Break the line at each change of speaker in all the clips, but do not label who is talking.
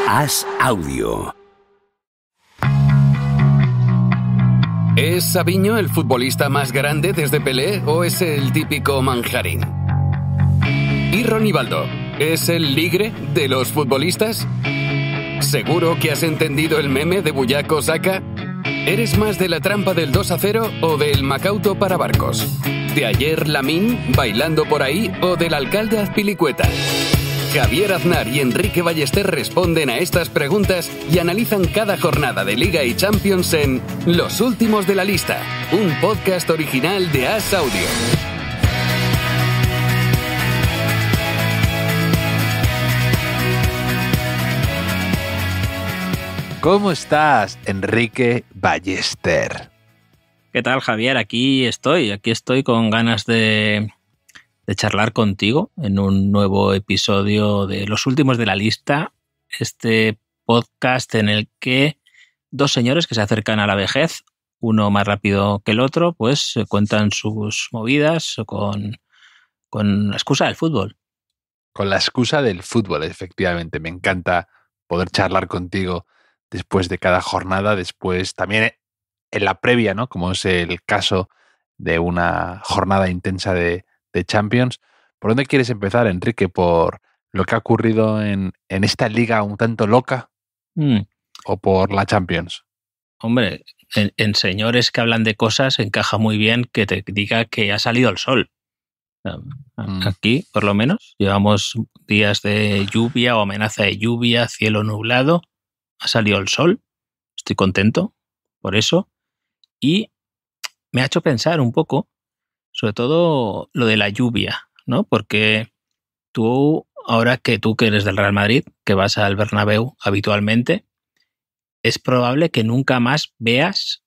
As Audio.
¿Es Sabiño el futbolista más grande desde Pelé o es el típico manjarín? ¿Y Ronivaldo es el ligre de los futbolistas? ¿Seguro que has entendido el meme de Buyaco Saka? ¿Eres más de la trampa del 2-0 o del Macauto para barcos? ¿De ayer Lamín bailando por ahí o del alcalde Azpilicueta? Javier Aznar y Enrique Ballester responden a estas preguntas y analizan cada jornada de Liga y Champions en Los Últimos de la Lista, un podcast original de As Audio.
¿Cómo estás, Enrique Ballester?
¿Qué tal, Javier? Aquí estoy con ganas de charlar contigo en un nuevo episodio de Los Últimos de la Lista, este podcast en el que dos señores que se acercan a la vejez, uno más rápido que el otro, pues cuentan sus movidas con la excusa del fútbol.
Con la excusa del fútbol, efectivamente. Me encanta poder charlar contigo después de cada jornada, después también en la previa, ¿no? Como es el caso de una jornada intensa de Champions. ¿Por dónde quieres empezar, Enrique? ¿Por lo que ha ocurrido en esta liga un tanto loca? ¿O por la Champions?
Hombre, en señores que hablan de cosas encaja muy bien que te diga que ha salido el sol. Aquí, por lo menos, llevamos días de lluvia o amenaza de lluvia, cielo nublado. Ha salido el sol. Estoy contento por eso. Y me ha hecho pensar un poco sobre todo lo de la lluvia, ¿no? Porque ahora que eres del Real Madrid, que vas al Bernabéu habitualmente, es probable que nunca más veas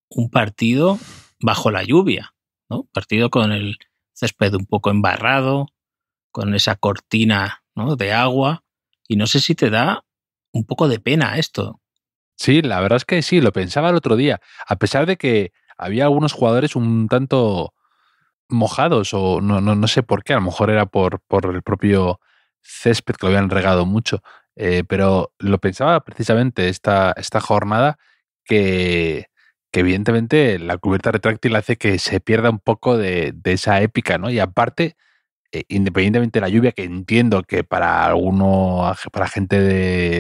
un partido bajo la lluvia, ¿no? Partido con el césped un poco embarrado, con esa cortina, ¿no?, de agua, y no sé si te da un poco de pena esto.
Sí, la verdad es que sí, lo pensaba el otro día, a pesar de que había algunos jugadores un tanto mojados o no sé por qué, a lo mejor era por el propio césped que lo habían regado mucho, pero lo pensaba precisamente esta jornada que evidentemente la cubierta retráctil hace que se pierda un poco de esa épica, ¿no? Y aparte, independientemente de la lluvia, que entiendo que para gente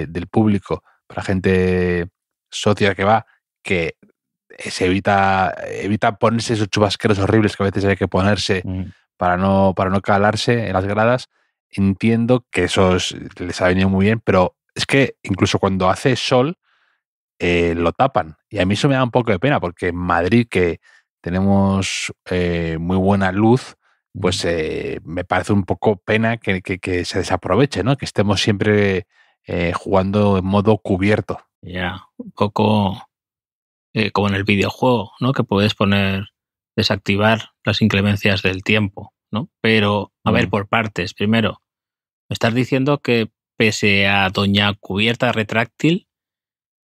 del público, para gente socia que va, que se evita ponerse esos chubasqueros horribles que a veces hay que ponerse para no calarse en las gradas. Entiendo que eso les ha venido muy bien, pero es que incluso cuando hace sol lo tapan. Y a mí eso me da un poco de pena, porque en Madrid, que tenemos muy buena luz, pues me parece un poco pena que se desaproveche, ¿no? Que estemos siempre jugando en modo cubierto.
Ya, un poco como en el videojuego, ¿no? Que puedes desactivar las inclemencias del tiempo, ¿no? Pero, a ver, por partes. Primero, me estás diciendo que pese a doña cubierta retráctil,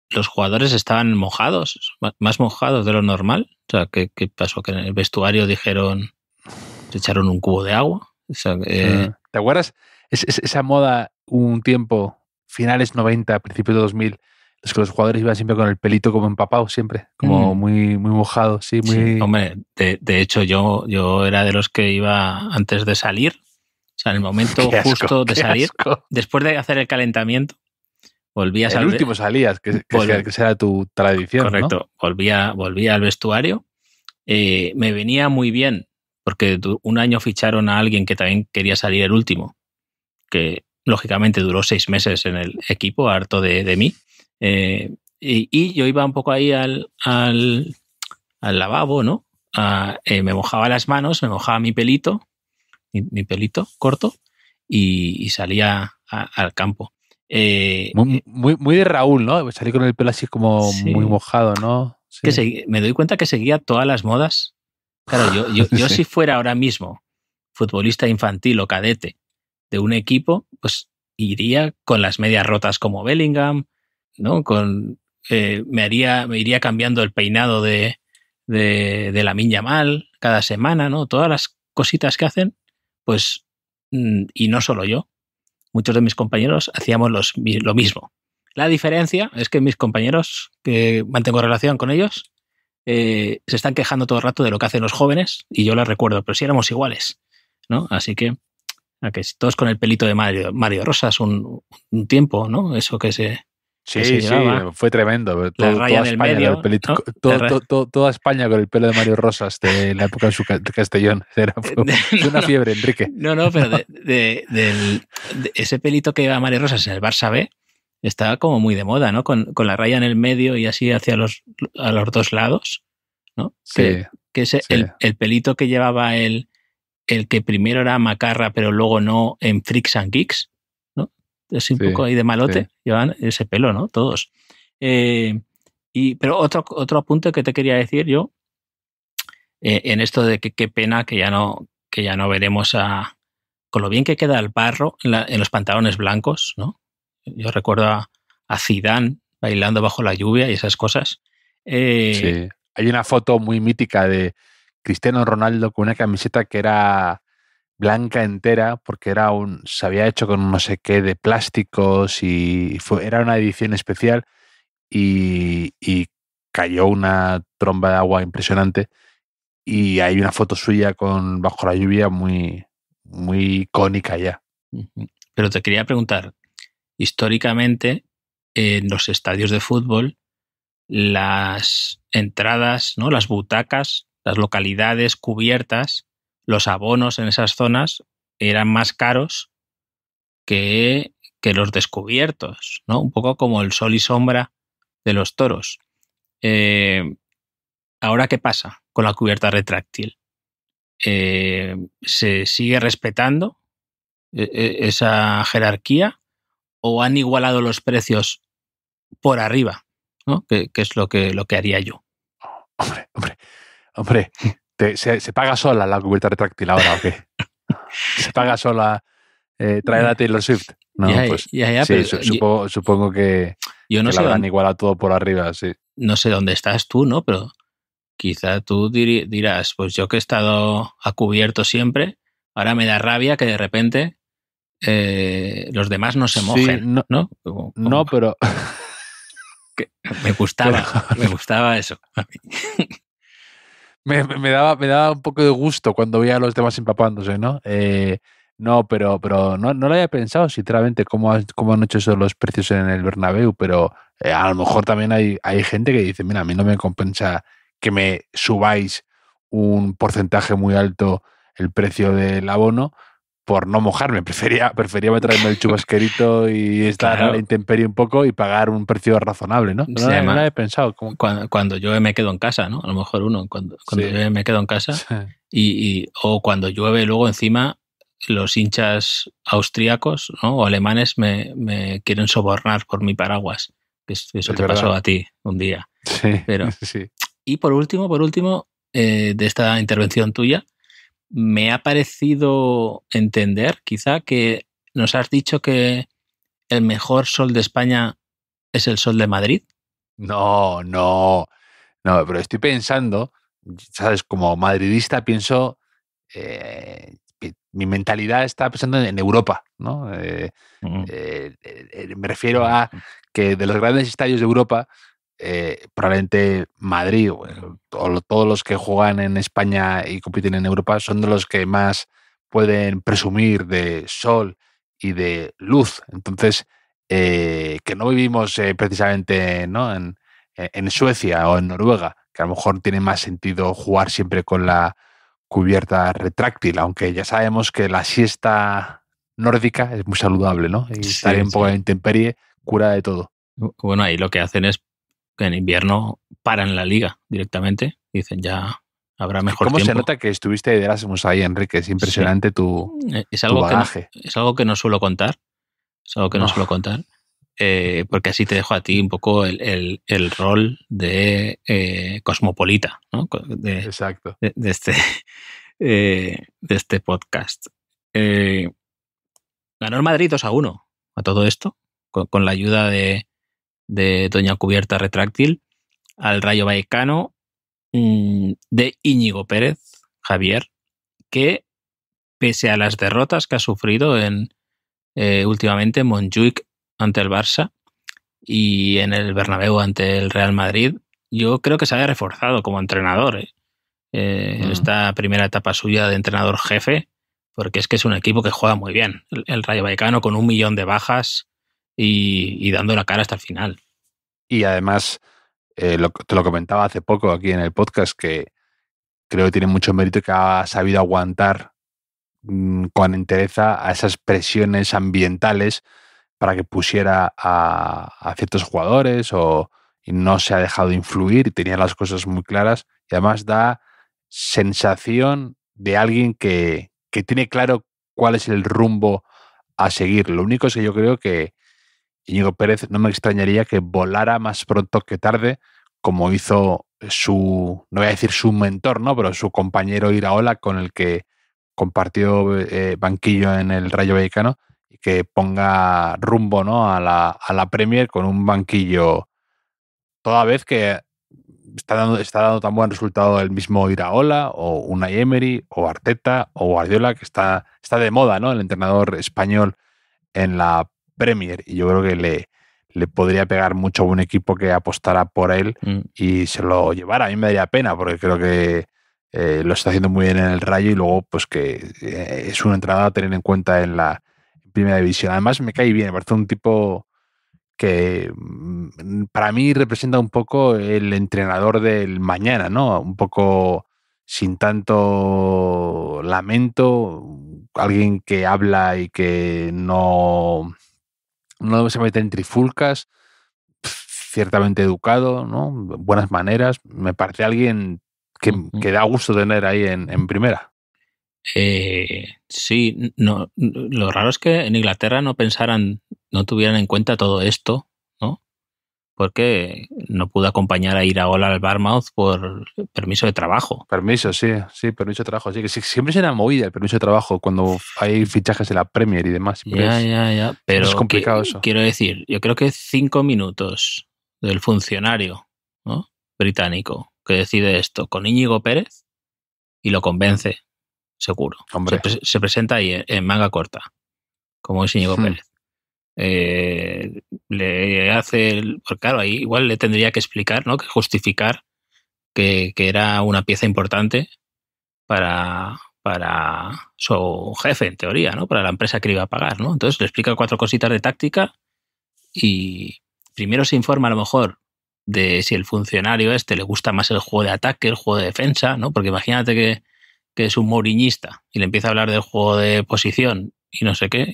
los jugadores estaban mojados, más mojados de lo normal. O sea, ¿qué pasó? Que en el vestuario se echaron un cubo de agua. O sea,
¿te acuerdas? Esa moda un tiempo, finales 90, principios de 2000, los que los jugadores iban siempre con el pelito como empapado, siempre, como muy, muy mojado. Sí, muy...
Sí, hombre, de hecho yo era de los que iba antes de salir, o sea, en el momento justo de salir, después de hacer el calentamiento, volvía a salir.
El último salías, que era tu tradición.
Correcto, ¿no? Volvía al vestuario. Me venía muy bien, porque un año ficharon a alguien que también quería salir el último, que lógicamente duró 6 meses en el equipo, harto de mí. Y yo iba un poco ahí al lavabo, ¿no? Me mojaba las manos, me mojaba mi pelito corto y salía al campo.
Muy de Raúl, ¿no? Salí con el pelo así como sí, muy mojado, ¿no?
Sí. Me doy cuenta que seguía todas las modas. Claro, yo sí. Si fuera ahora mismo futbolista infantil o cadete de un equipo, pues iría con las medias rotas como Bellingham, ¿no? Me iría cambiando el peinado de Lamine Yamal cada semana, ¿no? Todas las cositas que hacen, pues, y no solo yo, muchos de mis compañeros hacíamos lo mismo. La diferencia es que mis compañeros, que mantengo relación con ellos, se están quejando todo el rato de lo que hacen los jóvenes y yo les recuerdo, pero si éramos iguales, ¿no? Así que todos con el pelito de Mario Rosas un tiempo, ¿no? Eso que se llevaba.
Fue tremendo.
Toda España medio,
con el pelito,
¿no?
toda España con el pelo de Mario Rosas de la época de Castellón. Fue una fiebre, Enrique.
No, pero de ese pelito que lleva Mario Rosas en el Barça B estaba como muy de moda, ¿no? Con la raya en el medio y así hacia a los dos lados, ¿no?
Sí,
que ese, sí. El pelito que llevaba el que primero era macarra, pero luego no, en Freaks and Geeks, ¿no? Es un poco ahí de malote, llevan ese pelo, ¿no? Todos. Pero otro apunte que te quería decir yo, en esto de que qué pena que ya no veremos con lo bien que queda el barro en los pantalones blancos, ¿no? Yo recuerdo a Zidane bailando bajo la lluvia y esas cosas.
Sí. Hay una foto muy mítica de Cristiano Ronaldo con una camiseta que era blanca entera porque se había hecho con no sé qué de plásticos y era una edición especial y cayó una tromba de agua impresionante y hay una foto suya bajo la lluvia muy, muy icónica ya.
Pero te quería preguntar, históricamente en los estadios de fútbol las entradas, ¿no? Las butacas, las localidades cubiertas, los abonos en esas zonas eran más caros que los descubiertos, ¿no? Un poco como el sol y sombra de los toros. ¿Ahora qué pasa con la cubierta retráctil? ¿Se sigue respetando esa jerarquía o han igualado los precios por arriba, ¿no? Que es lo que haría yo?
Hombre, ¿se paga sola la cubierta retráctil ahora o qué? ¿Se paga sola traer a Taylor Swift? No, pues sí, pero supongo que
yo no
que
sé
la habrán igualado todo por arriba, sí.
No sé dónde estás tú, ¿no? Pero quizá tú dirás, pues yo que he estado a cubierto siempre, ahora me da rabia que de repente los demás no se mojen,
sí,
¿no?
No, pero...
me gustaba eso.
me daba un poco de gusto cuando veía a los demás empapándose, ¿no? No, pero no lo había pensado, sinceramente, cómo han hecho eso los precios en el Bernabéu, pero a lo mejor también hay gente que dice, mira, a mí no me compensa que me subáis un porcentaje muy alto el precio del abono por no mojarme. Prefería traerme el chubasquerito y estar a la intemperie un poco y pagar un precio razonable, ¿no? No lo había pensado.
Cuando llueve me quedo en casa, ¿no? A lo mejor cuando llueve me quedo en casa o cuando llueve luego encima los hinchas austríacos, ¿no? O alemanes me quieren sobornar por mi paraguas. Eso te pasó a ti un día.
Sí,
pero,
sí.
Y por último, de esta intervención tuya, me ha parecido entender, quizá, que nos has dicho que el mejor sol de España es el sol de Madrid.
No, pero estoy pensando, ¿sabes? Como madridista pienso, mi mentalidad está pensando en Europa, ¿no? Me refiero a que de los grandes estadios de Europa, probablemente Madrid o todos los que juegan en España y compiten en Europa son de los que más pueden presumir de sol y de luz. Entonces, que no vivimos precisamente, ¿no? en Suecia o en Noruega, que a lo mejor tiene más sentido jugar siempre con la cubierta retráctil, aunque ya sabemos que la siesta nórdica es muy saludable, ¿no? Y estar un poco de intemperie cura de todo.
Bueno, ahí lo que hacen es que en invierno paran la liga directamente. Dicen, ya habrá mejor
tiempo. ¿Cómo se nota que estuviste de Erasmus ahí, Enrique? Es impresionante tu bagaje.
Es algo que no suelo contar. Porque así te dejo a ti un poco el rol de cosmopolita, ¿no?
Exacto.
De este podcast. Ganó el Madrid 2-1 a todo esto, con la ayuda de Doña Cubierta Retráctil al Rayo Vallecano de Íñigo Pérez, Javier, que pese a las derrotas que ha sufrido últimamente en Montjuic ante el Barça, y en el Bernabéu ante el Real Madrid, yo creo que se había reforzado como entrenador en esta primera etapa suya de entrenador jefe, porque es que es un equipo que juega muy bien. El Rayo Vallecano con 1 millón de bajas y dando la cara hasta el final.
Y además, te lo comentaba hace poco aquí en el podcast, que creo que tiene mucho mérito que ha sabido aguantar con entereza a esas presiones ambientales para que pusiera a ciertos jugadores y no se ha dejado influir y tenía las cosas muy claras, y además da sensación de alguien que tiene claro cuál es el rumbo a seguir. Lo único es que yo creo que Íñigo Pérez no me extrañaría que volara más pronto que tarde, como hizo no voy a decir su mentor, ¿no? Pero su compañero Iraola, con el que compartió banquillo en el Rayo Vallecano, y que ponga rumbo, ¿no?, a la Premier con un banquillo, toda vez que está dando tan buen resultado el mismo Iraola o Unai Emery o Arteta o Guardiola, que está de moda, ¿no?, el entrenador español en la Premier, y yo creo que le podría pegar mucho a un equipo que apostara por él y se lo llevara. A mí me daría pena, porque creo que lo está haciendo muy bien en el Rayo, y luego pues que es un entrenador a tener en cuenta en la Primera División. Además me cae bien, me parece un tipo que para mí representa un poco el entrenador del mañana, ¿no? Un poco sin tanto lamento, alguien que habla y que no se mete en trifulcas, ciertamente educado, ¿no? Buenas maneras. Me parece alguien que da gusto tener ahí en primera.
Sí, no, lo raro es que en Inglaterra no tuvieran en cuenta todo esto, ¿no? Porque no pudo acompañar a Iraola al Bournemouth por permiso de trabajo.
Permiso de trabajo, sí, que siempre será movida el permiso de trabajo cuando hay fichajes de la Premier y demás.
Ya, pero
es complicado eso.
Quiero decir, yo creo que 5 minutos del funcionario, ¿no?, británico que decide esto con Íñigo Pérez y lo convence, seguro.
Hombre.
Se presenta ahí en manga corta, como es Íñigo Pérez. Le hace, pues claro, ahí igual le tendría que explicar, ¿no?, que justificar que era una pieza importante para su jefe, en teoría, ¿no?, para la empresa que le iba a pagar, ¿no? Entonces le explica 4 cositas de táctica y primero se informa a lo mejor de si el funcionario le gusta más el juego de ataque, el juego de defensa, ¿no? Porque imagínate que es un mouriñista y le empieza a hablar del juego de posición y no sé qué,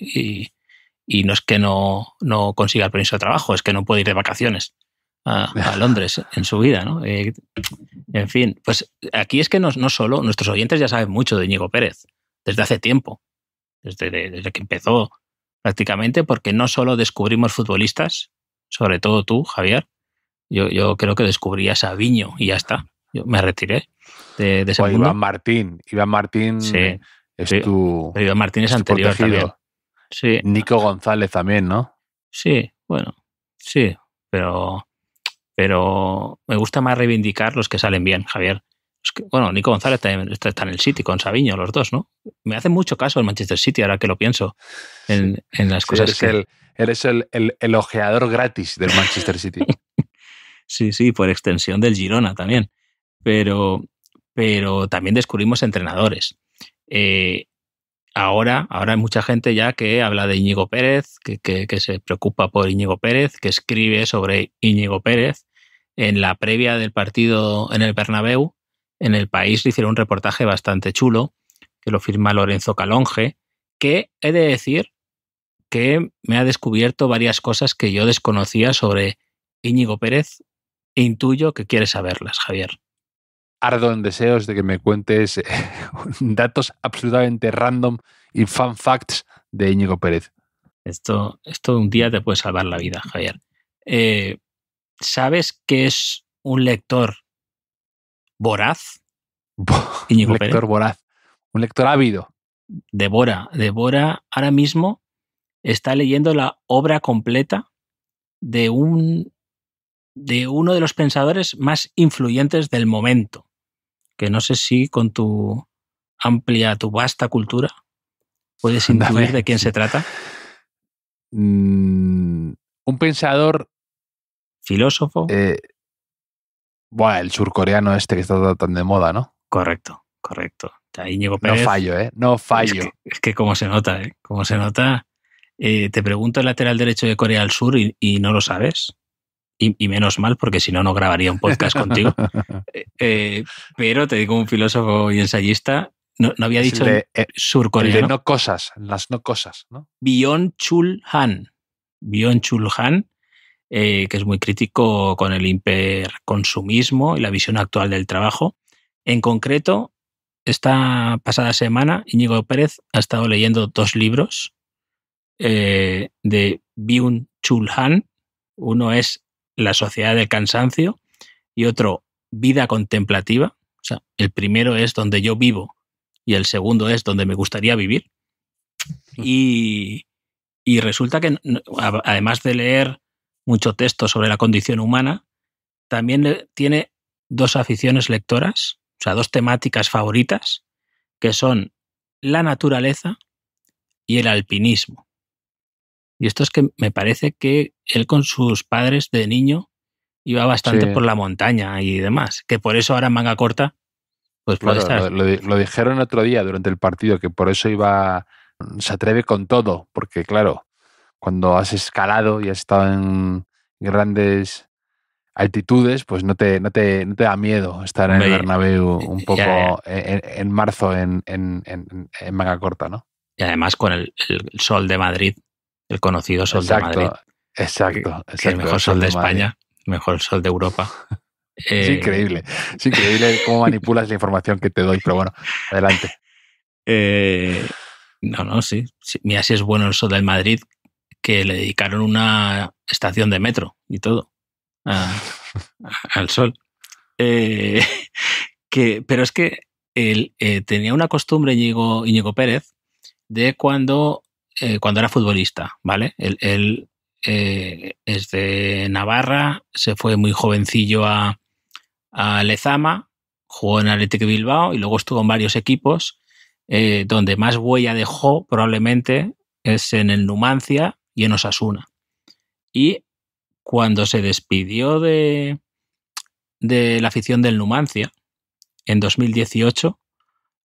y no es que no consiga el permiso de trabajo, es que no puede ir de vacaciones a Londres en su vida, ¿no? En fin, pues aquí es que no solo, nuestros oyentes ya saben mucho de Íñigo Pérez, desde hace tiempo, desde que empezó prácticamente, porque no solo descubrimos futbolistas, sobre todo tú, Javier, yo creo que descubrí a Savinho y ya está. Yo me retiré de ese mundo.
Iván Martín
sí,
es
tu... Pero Iván Martín es anterior también. Sí.
Nico González también, ¿no?
Sí, bueno, sí, pero me gusta más reivindicar los que salen bien, Javier. Bueno, Nico González también está en el City con Savinho, los dos, ¿no? Me hace mucho caso el Manchester City, ahora que lo pienso, en las cosas
eres el ojeador gratis del Manchester City.
Sí, por extensión del Girona también. Pero también descubrimos entrenadores. Ahora hay mucha gente ya que habla de Íñigo Pérez, que se preocupa por Íñigo Pérez, que escribe sobre Íñigo Pérez. En la previa del partido en el Bernabéu, en El País le hicieron un reportaje bastante chulo, que lo firma Lorenzo Calonge, que he de decir que me ha descubierto varias cosas que yo desconocía sobre Íñigo Pérez e intuyo que quieres saberlas, Javier.
Ardo en deseos de que me cuentes datos absolutamente random y fun facts de Íñigo Pérez.
Esto un día te puede salvar la vida, Javier. ¿Sabes qué es un lector voraz?
Íñigo Pérez. Un lector voraz, un lector ávido.
Devora ahora mismo está leyendo la obra completa de uno de los pensadores más influyentes del momento, que no sé si con tu vasta cultura puedes intuir de quién se trata.
Un pensador
filósofo.
Bueno, el surcoreano este que está tan de moda, ¿no?
Correcto. Íñigo Pérez.
No fallo, ¿eh? No fallo.
Es que cómo se nota, ¿eh? Cómo se nota. Te pregunto el lateral derecho de Corea del Sur y no lo sabes. Y menos mal, porque si no, no grabaría un podcast contigo. Pero te digo, un filósofo y ensayista, no había dicho surcoreano.
El de no cosas, las no cosas, ¿no?
Byung-Chul Han. Byung-Chul Han, que es muy crítico con el hiperconsumismo y la visión actual del trabajo. En concreto, esta pasada semana, Íñigo Pérez ha estado leyendo 2 libros de Byung-Chul Han. Uno es La sociedad del cansancio y otro Vida contemplativa. O sea, el primero es Donde yo vivo y el segundo es Donde me gustaría vivir. Y resulta que, además de leer mucho texto sobre la condición humana, también tiene 2 aficiones lectoras, o sea, 2 temáticas favoritas, que son la naturaleza y el alpinismo. Y esto es que me parece que él con sus padres de niño iba bastante por la montaña y demás, que por eso ahora en manga corta pues puede estar.
Lo dijeron otro día durante el partido, que por eso se atreve con todo, porque claro, cuando has escalado y has estado en grandes altitudes, pues no te da miedo estar en el Bernabéu un poco en marzo en manga corta, ¿no?
Y además con el sol de Madrid, el conocido sol de Madrid.
Exacto.
Que el mejor sol de España, el mejor sol de Europa.
Es increíble cómo manipulas la información que te doy, pero bueno, adelante.
Sí. Mira si es bueno el sol del Madrid, que le dedicaron una estación de metro y todo al sol. Pero es que él tenía una costumbre, Íñigo Pérez, de cuando era futbolista, ¿vale? Él es de Navarra, se fue muy jovencillo a Lezama, jugó en Athletic Bilbao y luego estuvo en varios equipos. Donde más huella dejó probablemente es en el Numancia y en Osasuna. Y cuando se despidió de la afición del Numancia en 2018,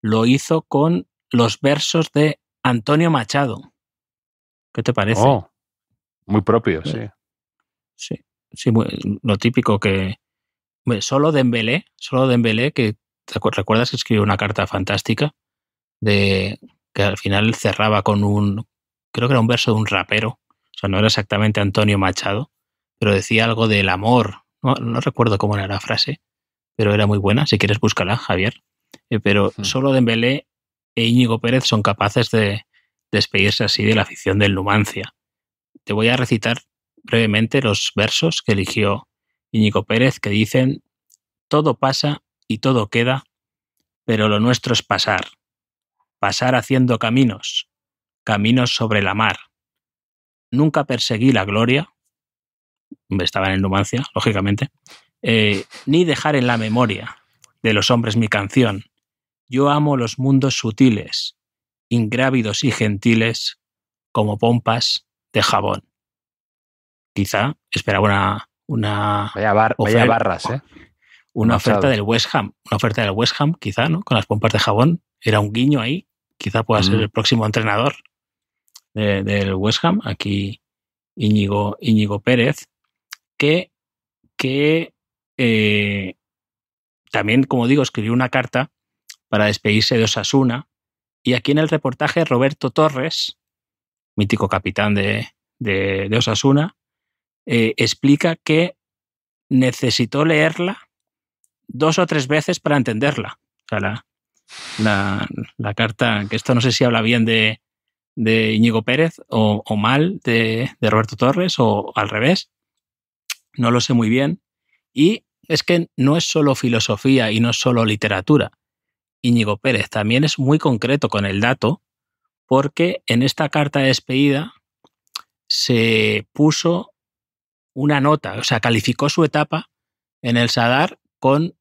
lo hizo con los versos de Antonio Machado. ¿Qué te parece?
Oh, muy propio, sí.
Sí, lo típico que... Solo Dembélé, que ¿recuerdas que escribió una carta fantástica? Que al final cerraba con creo que era un verso de un rapero, o sea, no era exactamente Antonio Machado, pero decía algo del amor, no recuerdo cómo era la frase, pero era muy buena, si quieres búscala, Javier. Pero solo Dembélé e Íñigo Pérez son capaces de despedirse así de la afición del Numancia. Te voy a recitar brevemente los versos que eligió Íñigo Pérez, que dicen: todo pasa y todo queda, pero lo nuestro es pasar haciendo caminos sobre la mar. Nunca perseguí la gloria, estaba en el Numancia, lógicamente, ni dejar en la memoria de los hombres mi canción. Yo amo los mundos sutiles, ingrávidos y gentiles, como pompas de jabón. Quizá esperaba una
vaya barras,
una oferta del West Ham, quizá, ¿no? Con las pompas de jabón. Era un guiño ahí. Quizá pueda ser el próximo entrenador del West Ham, aquí Íñigo Pérez, que también, como digo, escribió una carta para despedirse de Osasuna, y aquí en el reportaje Roberto Torres, mítico capitán de Osasuna, explica que necesitó leerla 2 o 3 veces para entenderla. O sea, la carta, que esto no sé si habla bien de Íñigo Pérez o mal de Roberto Torres, o al revés, no lo sé muy bien. Y es que no es solo filosofía y no es solo literatura. Íñigo Pérez también es muy concreto con el dato, porque en esta carta de despedida se puso una nota, o sea, calificó su etapa en el Sadar con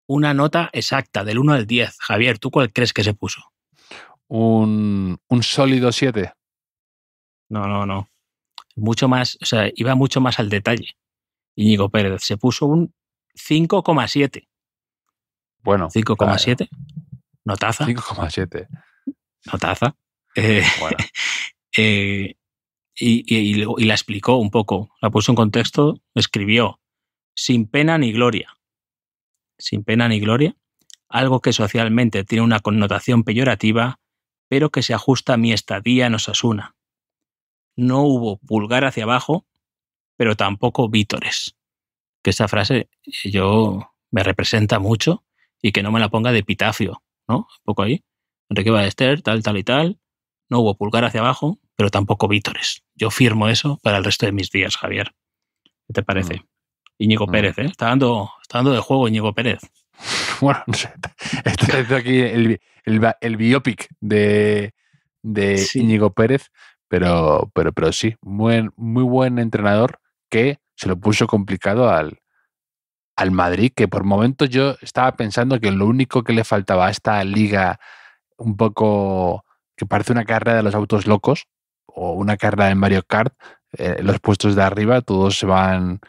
una nota exacta, del 1 al 10. Javier, ¿tú cuál crees que se puso?
Un sólido 7.
No. Mucho más, o sea, iba mucho más al detalle. Íñigo Pérez se puso un 5,7.
Bueno.
5,7. Notaza.
5,7.
Notaza.
Bueno.
Y la explicó un poco. La puso en contexto. Escribió: sin pena ni gloria. Sin pena ni gloria. Algo que socialmente tiene una connotación peyorativa, pero que se ajusta a mi estadía en Osasuna. No hubo pulgar hacia abajo, pero tampoco vítores. Que esta frase me representa mucho y que no me la ponga de epitafio, ¿no? Un poco ahí. Enrique Ballester, tal y tal. No hubo pulgar hacia abajo, pero tampoco vítores. Yo firmo eso para el resto de mis días, Javier. ¿Qué te parece? Íñigo Pérez, ¿eh? Está dando de juego Íñigo Pérez.
Bueno, no sé. Estoy haciendo aquí el biopic de sí. Íñigo Pérez, pero sí, muy buen entrenador que se lo puso complicado al Madrid, que por momentos yo estaba pensando que lo único que le faltaba a esta liga un poco que parece una carrera de los autos locos o una carrera de Mario Kart, los puestos de arriba todos se van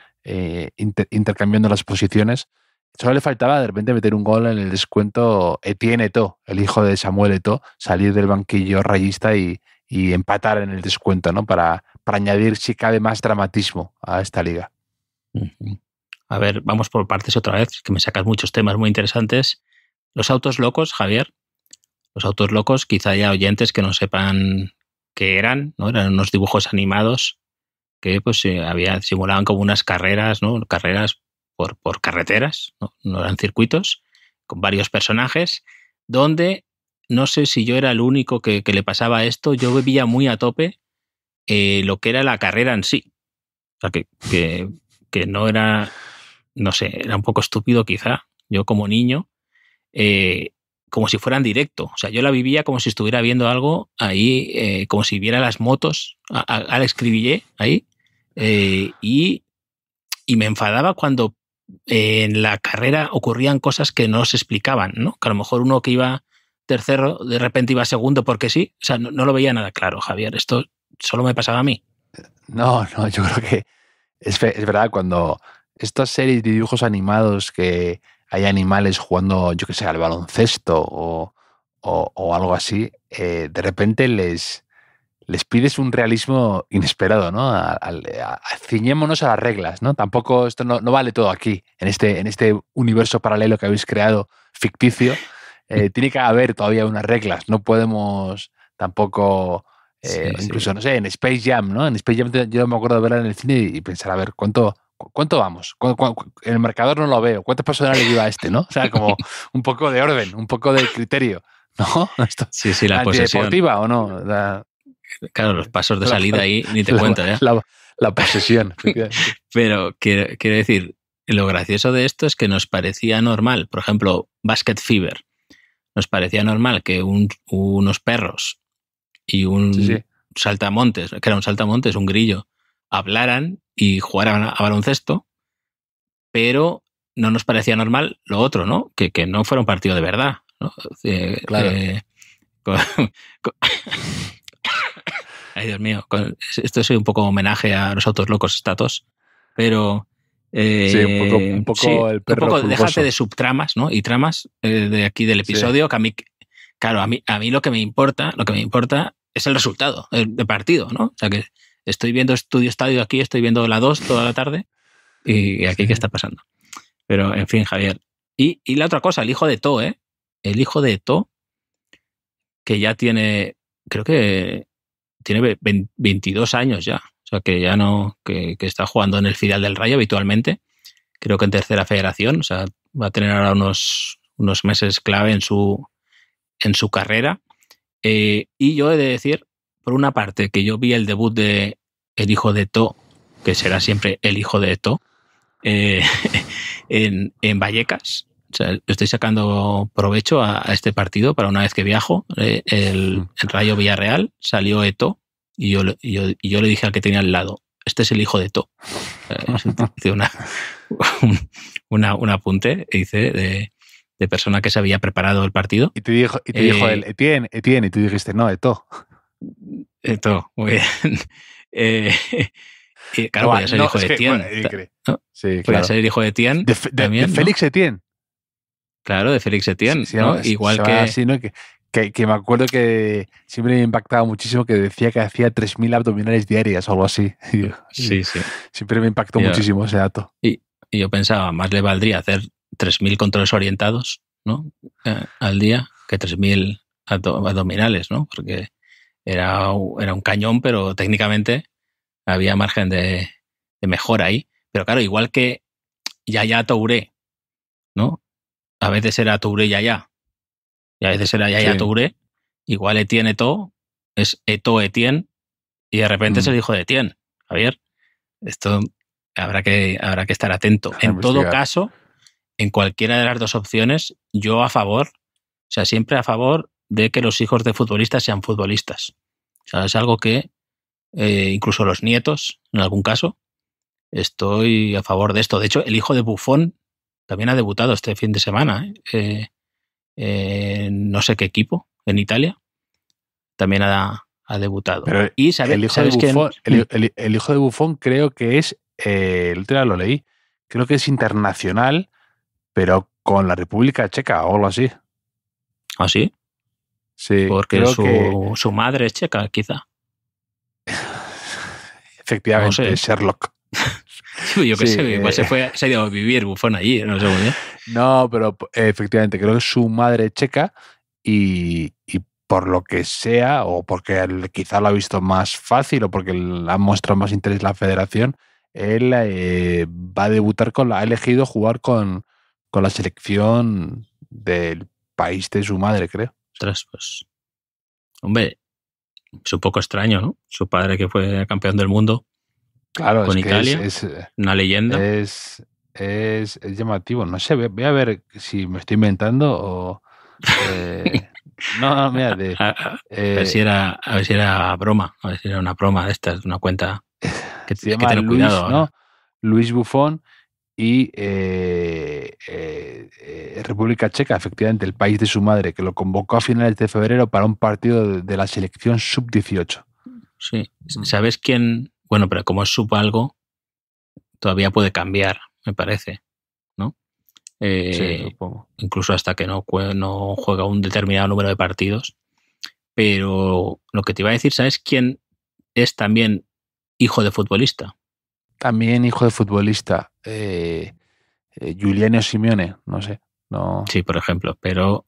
intercambiando las posiciones. Solo le faltaba de repente meter un gol en el descuento Etienne Eto'o, el hijo de Samuel Eto'o, salir del banquillo rayista y empatar en el descuento, ¿no? Para añadir, si cabe, más dramatismo a esta liga.
A ver, vamos por partes otra vez, que me sacas muchos temas muy interesantes. Los autos locos, Javier. Los autos locos, quizá haya oyentes que no sepan qué eran, ¿no? Eran unos dibujos animados que pues simulaban como unas carreras, ¿no? Carreras por carreteras, no eran circuitos, con varios personajes, donde no sé si yo era el único que le pasaba esto, yo bebía muy a tope lo que era la carrera en sí. O sea, que no era, no sé, era un poco estúpido quizá, yo como niño, como si fuera en directo. O sea, yo la vivía como si estuviera viendo algo ahí, como si viera las motos, Alex Cribillé ahí, y me enfadaba cuando en la carrera ocurrían cosas que no se explicaban, ¿no? Que a lo mejor uno que iba tercero de repente iba segundo porque sí. O sea, no lo veía nada claro, Javier. Esto solo me pasaba a mí.
No, yo creo que es verdad, cuando estas series de dibujos animados que hay animales jugando, yo que sé, al baloncesto o algo así, de repente les pides un realismo inesperado, ¿no? Ciñémonos a las reglas, ¿no? Tampoco esto no vale todo aquí, en este universo paralelo que habéis creado, ficticio. Tiene que haber todavía unas reglas, no podemos tampoco, incluso, no sé, en Space Jam, ¿no? En Space Jam yo me acuerdo de verla en el cine y pensar, a ver, ¿cuánto vamos? En el marcador no lo veo, ¿cuántas personas le lleva a este, no? O sea, como un poco de orden, un poco de criterio, ¿no? Esto,
sí, la posesión.
¿Deportiva o no?
Claro, los pasos de salida ahí ni te cuento, ¿eh?
La posesión.
Pero quiero decir, lo gracioso de esto es que nos parecía normal, por ejemplo, Basket Fever, nos parecía normal que unos perros y un saltamontes, que era un saltamontes, un grillo, hablaran y jugaran a baloncesto, pero no nos parecía normal lo otro, ¿no? Que no fuera un partido de verdad, ¿no?
Claro.
Ay, Dios mío, esto es un poco homenaje a los autos locos estatos, pero
sí, un poco
sí,
el perro
un poco,
pulgoso.
déjate de subtramas, ¿no? Y tramas de aquí del episodio, que a mí, claro, a mí lo que me importa es el resultado del partido, ¿no? O sea, que estoy viendo Estudio Estadio aquí, estoy viendo la 2 toda la tarde y aquí qué está pasando. Pero, en fin, Javier. Y la otra cosa, el hijo de Eto'o, ¿eh? El hijo de Eto'o, que ya tiene, creo que tiene 22 años ya. O sea, que ya no, que está jugando en el filial del Rayo habitualmente. Creo que en tercera federación. O sea, va a tener ahora unos meses clave en su carrera. Y yo he de decir, por una parte, que yo vi el debut de el hijo de Eto'o, que será siempre el hijo de Eto'o, en Vallecas. O sea, estoy sacando provecho a este partido para una vez que viajo. El Rayo Villarreal salió Eto'o y yo le dije al que tenía al lado, este es el hijo de Eto'o. Hice un apunte, hice de persona que se había preparado el partido.
Y te dijo él, Etienne, y tú dijiste, no, Eto'o.
Eto'o, muy bien. Y claro, podía ser hijo de Etienne. ¿No?
Sí,
podía ser hijo de Etienne.
De
también,
Félix Etienne.
Claro, de Félix Etienne,
Sí,
¿no? Igual que...
Así, ¿no? Que me acuerdo que siempre me impactaba muchísimo que decía que hacía 3.000 abdominales diarias o algo así.
Sí.
Siempre me impactó muchísimo ese dato.
Y yo pensaba, más le valdría hacer 3.000 controles orientados, ¿no? Al día que 3.000 abdominales, ¿no? Porque era un cañón, pero técnicamente había margen de mejora ahí. Pero claro, igual que Yaya Touré, ¿no? A veces era Touré Yaya, y a veces era Yaya Touré, igual Etienne Eto'o es Eto'o Etienne, y de repente es el hijo de Etienne. Javier, esto habrá que estar atento. En todo caso, en cualquiera de las dos opciones, yo a favor, o sea, siempre a favor de que los hijos de futbolistas sean futbolistas. O sea, es algo que incluso los nietos, en algún caso, estoy a favor de esto. De hecho, el hijo de Buffon también ha debutado este fin de semana. No sé qué equipo, en Italia, también ha debutado.
Pero
y ¿sabes
Buffon, el hijo de Buffon creo que es, el otro día lo leí, creo que es internacional, pero con la República Checa o algo así.
¿Ah, sí?
Sí.
Porque su madre es checa, quizá.
Efectivamente, no sé. Sherlock.
Yo qué sé, igual se ha ido a vivir Buffon allí, no sé muy bien.
No, pero efectivamente, creo que su madre es checa y por lo que sea, o porque quizá lo ha visto más fácil o porque le ha mostrado más interés la federación, él va a debutar ha elegido jugar con la selección del país de su madre, creo.
Ostras, pues, hombre, es un poco extraño, ¿no? Su padre que fue campeón del mundo.
Claro,
con Italia,
es
una leyenda.
Es llamativo. No sé, voy a ver si me estoy inventando o... no, mira,
a ver si era broma, a ver si era una broma de estas, una cuenta que
se llama
que tener
Luis,
cuidado.
¿no? Luis Buffon y República Checa, efectivamente, el país de su madre, que lo convocó a finales de febrero para un partido de la selección sub-18.
Sí, ¿sabes quién? Bueno, pero como es sub-algo, todavía puede cambiar, me parece, ¿no?
Sí, supongo.
Incluso hasta que no juega un determinado número de partidos. Pero lo que te iba a decir, ¿sabes quién es también hijo de futbolista?
También hijo de futbolista. Giuliano Simeone, no sé. No.
Sí, por ejemplo, pero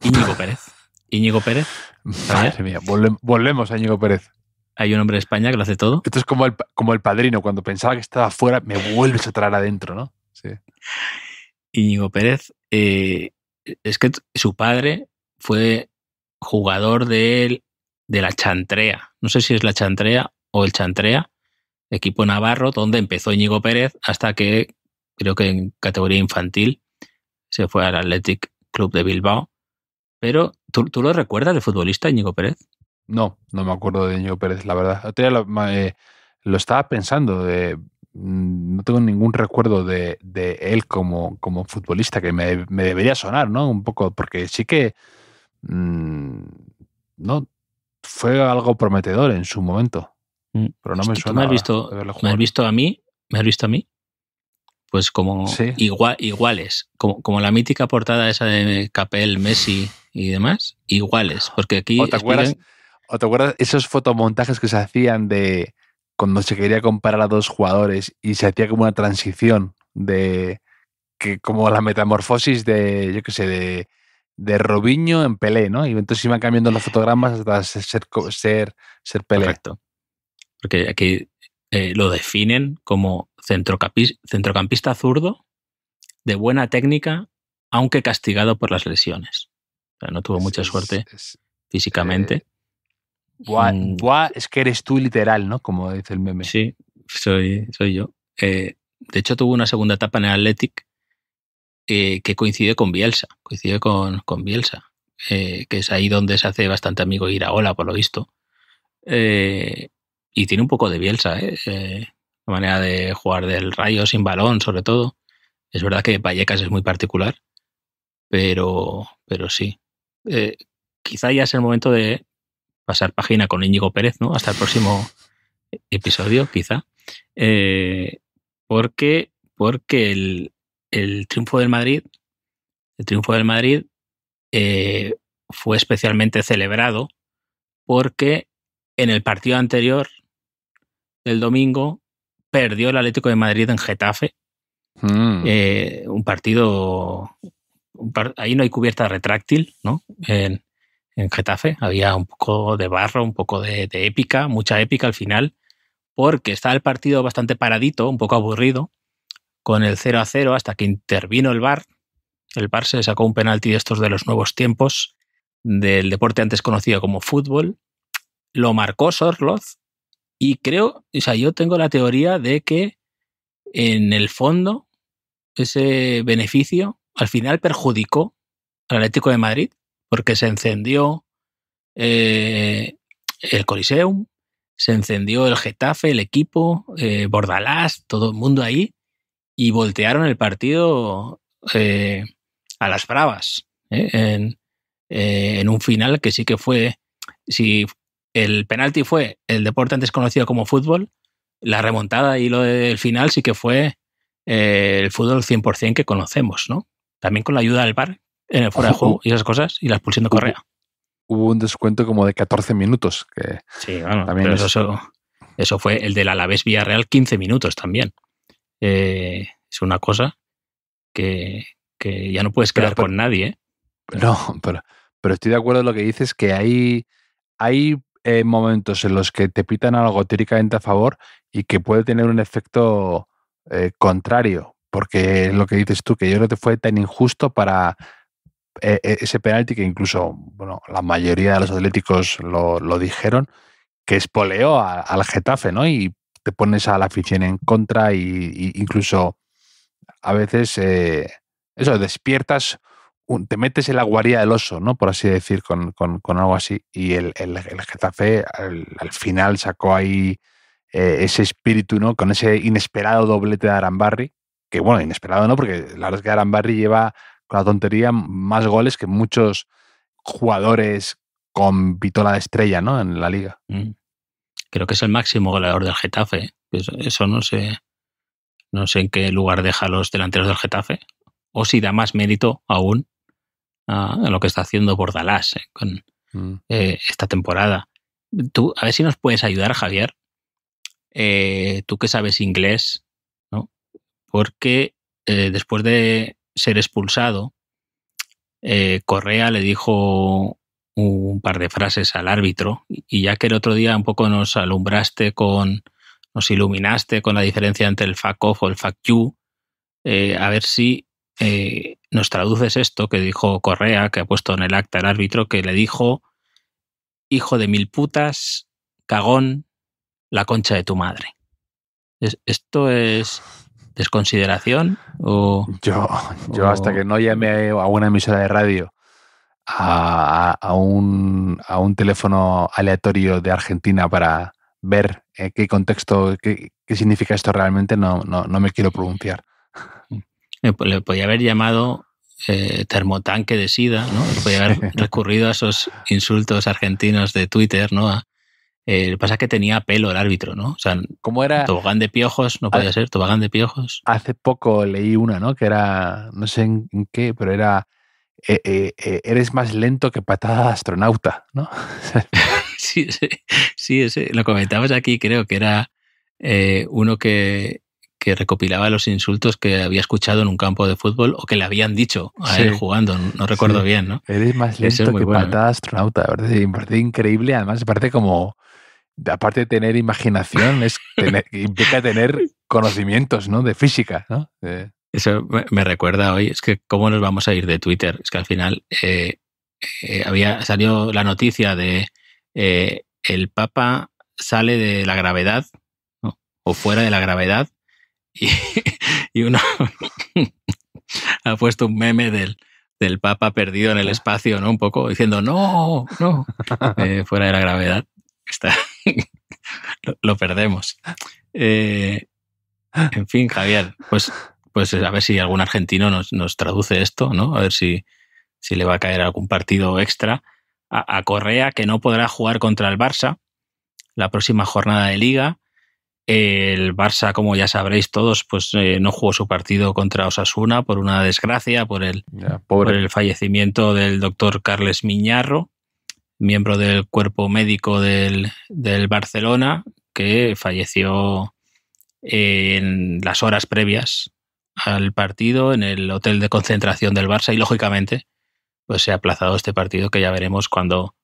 Íñigo Pérez. Íñigo Pérez.
Madre mía, volvemos a Íñigo Pérez.
Hay un hombre de España que lo hace todo.
Esto es como el Padrino, cuando pensaba que estaba fuera, me vuelves a traer adentro, ¿no? Sí.
Íñigo Pérez, es que su padre fue jugador de la Chantrea. No sé si es la Chantrea o el Chantrea, equipo navarro, donde empezó Íñigo Pérez hasta que, creo que en categoría infantil, se fue al Athletic Club de Bilbao. Pero, ¿tú lo recuerdas de futbolista, Íñigo Pérez?
No me acuerdo de Íñigo Pérez, la verdad. Lo estaba pensando, no tengo ningún recuerdo de él como futbolista, que me debería sonar, ¿no? Un poco, porque sí que no fue algo prometedor en su momento, pero no me suena.
¿Me has visto a mí? Pues como
¿sí?
iguales, como la mítica portada esa de Capel, Messi y demás, iguales, porque aquí...
¿O te acuerdas esos fotomontajes que se hacían de cuando se quería comparar a dos jugadores y se hacía como una transición como la metamorfosis de, yo qué sé, de Robinho en Pelé, ¿no? Y entonces iban cambiando los fotogramas hasta ser Pelé.
Correcto. Porque aquí lo definen como centrocampista zurdo de buena técnica, aunque castigado por las lesiones. O sea, no tuvo mucha suerte físicamente.
Es que eres tú literal, ¿no? Como dice el meme.
Sí, soy yo. De hecho, tuvo una segunda etapa en el Athletic que coincide con Bielsa. Coincide con Bielsa, que es ahí donde se hace bastante amigo Iraola, por lo visto. Y tiene un poco de Bielsa, la manera de jugar del Rayo sin balón, sobre todo. Es verdad que Vallecas es muy particular, pero sí. Quizá ya es el momento de pasar página con Íñigo Pérez, ¿no? Hasta el próximo episodio, quizá. Porque el triunfo del Madrid fue especialmente celebrado porque en el partido anterior del domingo perdió el Atlético de Madrid en Getafe. Un partido... ahí no hay cubierta retráctil, ¿no? En Getafe había un poco de barro, un poco de épica, mucha épica al final, porque estaba el partido bastante paradito, un poco aburrido, con el 0-0 hasta que intervino el VAR. El VAR se sacó un penalti de estos de los nuevos tiempos, del deporte antes conocido como fútbol. Lo marcó Sorloth y creo, o sea, yo tengo la teoría de que en el fondo ese beneficio al final perjudicó al Atlético de Madrid porque se encendió el Coliseum, se encendió el Getafe, el equipo, Bordalás, todo el mundo ahí, y voltearon el partido a las bravas, en un final que sí que fue, si el penalti fue el deporte antes conocido como fútbol, la remontada y lo del final sí que fue el fútbol 100% que conocemos, ¿no? También con la ayuda del VAR en el fuera de juego y esas cosas, y la expulsión de Correa.
Hubo un descuento como de 14 minutos. Que
sí, bueno, también eso fue el del Alavés Villarreal, 15 minutos también. Es una cosa que ya no puedes quedar con nadie, ¿eh?
No, pero estoy de acuerdo en lo que dices, que hay momentos en los que te pitan algo teóricamente a favor y que puede tener un efecto contrario, porque lo que dices tú, que yo creo que fue tan injusto para ese penalti que incluso, bueno, la mayoría de los atléticos lo dijeron, que espoleó al Getafe, ¿no? Y te pones a la afición en contra y incluso a veces eso, despiertas, te metes en la guarida del oso, ¿no? Por así decir, con algo así. Y el Getafe al final sacó ahí ese espíritu, ¿no? Con ese inesperado doblete de Arambarri, que bueno, inesperado no, porque la verdad es que Arambarri lleva con la tontería más goles que muchos jugadores con pitola de estrella, ¿no? En la liga.
Creo que es el máximo goleador del Getafe. Eso no sé en qué lugar deja a los delanteros del Getafe, o si da más mérito aún a lo que está haciendo Bordalás con esta temporada. Tú, a ver si nos puedes ayudar, Javier. Tú que sabes inglés, ¿no? Porque después de ser expulsado, Correa le dijo un par de frases al árbitro, y ya que el otro día un poco nos iluminaste con la diferencia entre el fuck off o el fuck you, a ver si nos traduces esto que dijo Correa, que ha puesto en el acta el árbitro, que le dijo: hijo de mil putas, cagón, la concha de tu madre. ¿Esto es desconsideración o...?
Yo hasta que no llame a una emisora de radio a un teléfono aleatorio de Argentina para ver qué contexto, qué significa esto realmente, no me quiero pronunciar.
Le podía haber llamado termotanque de sida, ¿no? Le podía haber recurrido a esos insultos argentinos de Twitter, ¿no? Lo que pasa es que tenía pelo el árbitro, ¿no? O sea,
¿cómo era?
Tobogán de piojos, no podía ser, tobogán de piojos.
Hace poco leí una, ¿no? Que era, no sé en qué, pero era eres más lento que patada de astronauta, ¿no?
Sí, lo comentabas aquí, creo que era uno que recopilaba los insultos que había escuchado en un campo de fútbol o que le habían dicho a él jugando, no recuerdo bien, ¿no?
Eres más lento que patada de astronauta, me parece increíble, además me parece como, aparte de tener imaginación, implica tener conocimientos, ¿no? De física, ¿no?
Eso me recuerda hoy, es que cómo nos vamos a ir de Twitter, es que al final salió la noticia de el Papa sale de la gravedad, ¿no? O fuera de la gravedad, y uno ha puesto un meme del Papa perdido en el espacio, ¿no? Un poco diciendo no, fuera de la gravedad. Lo perdemos. En fin, Javier, pues a ver si algún argentino nos traduce esto, ¿no? A ver si le va a caer algún partido extra a Correa, que no podrá jugar contra el Barça la próxima jornada de Liga, El Barça, como ya sabréis todos, pues no jugó su partido contra Osasuna por una desgracia, por el fallecimiento del doctor Carles Miñarro, miembro del cuerpo médico del Barcelona, que falleció en las horas previas al partido en el hotel de concentración del Barça y, lógicamente, pues se ha aplazado este partido que ya veremos cuando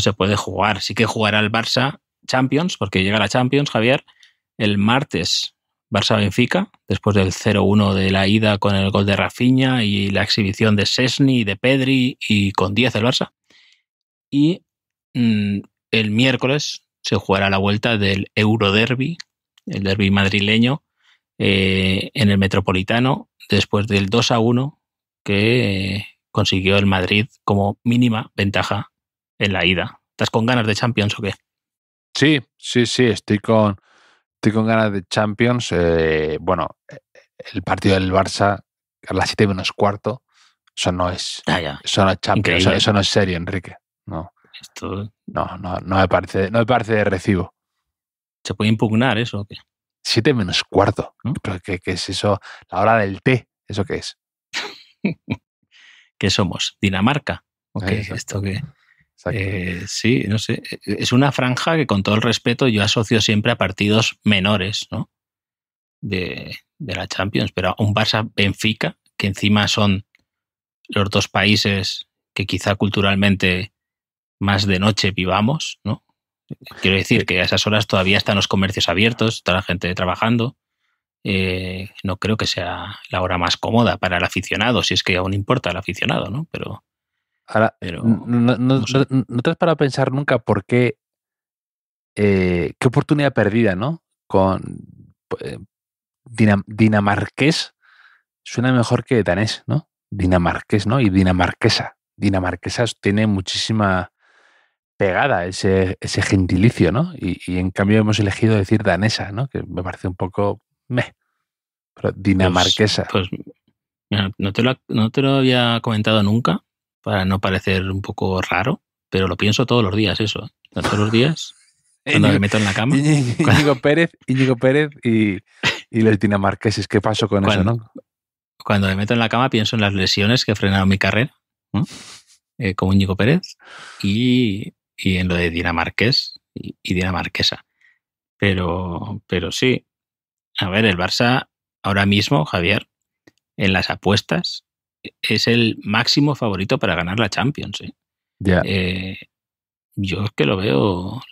se puede jugar. Sí que jugará el Barça Champions, porque llega la Champions, Javier, el martes Barça-Benfica, después del 0-1 de la ida con el gol de Rafinha y la exhibición de Szczęsny y de Pedri y con 10 el Barça. Y el miércoles se jugará la vuelta del Euroderby, el derbi madrileño, en el Metropolitano, después del 2-1 que consiguió el Madrid como mínima ventaja en la ida. ¿Estás con ganas de Champions o qué?
Sí, estoy con ganas de Champions. Bueno, el partido del Barça a las 7 menos cuarto, eso no es eso no es Champions, eso no es serio, Enrique. No.
Esto...
No me parece de recibo.
¿Se puede impugnar eso o qué?
7 menos cuarto. ¿No? ¿Pero qué es eso? La hora del té, ¿eso qué es?
¿Qué somos? ¿Dinamarca? ¿O qué? ¿Esto qué? Sí, no sé. Es una franja que, con todo el respeto, yo asocio siempre a partidos menores, ¿no? De la Champions, pero un Barça-Benfica, que encima son los dos países que quizá culturalmente más de noche vivamos, ¿no? Quiero decir que a esas horas todavía están los comercios abiertos, toda la gente trabajando. No creo que sea la hora más cómoda para el aficionado, si es que aún importa el aficionado, ¿no? Pero
no te has parado a pensar nunca por qué oportunidad perdida, ¿no? Con dinamarqués suena mejor que danés, ¿no? Dinamarqués, ¿no? Y dinamarquesa. Dinamarquesas tiene muchísima pegada ese gentilicio, ¿no? Y en cambio hemos elegido decir danesa, ¿no? Que me parece un poco pero dinamarquesa.
Pues mira, no te lo había comentado nunca, para no parecer un poco raro, pero lo pienso todos los días, eso. Todos los días, cuando me meto en la cama.
Íñigo Pérez y los dinamarqueses, ¿qué pasó con eso, no?
Cuando me meto en la cama pienso en las lesiones que frenaron mi carrera, ¿no? Como Íñigo Pérez, y en lo de dinamarqués y dinamarquesa. Pero sí. A ver, el Barça ahora mismo, Javier, en las apuestas, es el máximo favorito para ganar la Champions.
Yeah.
Yo es que lo veo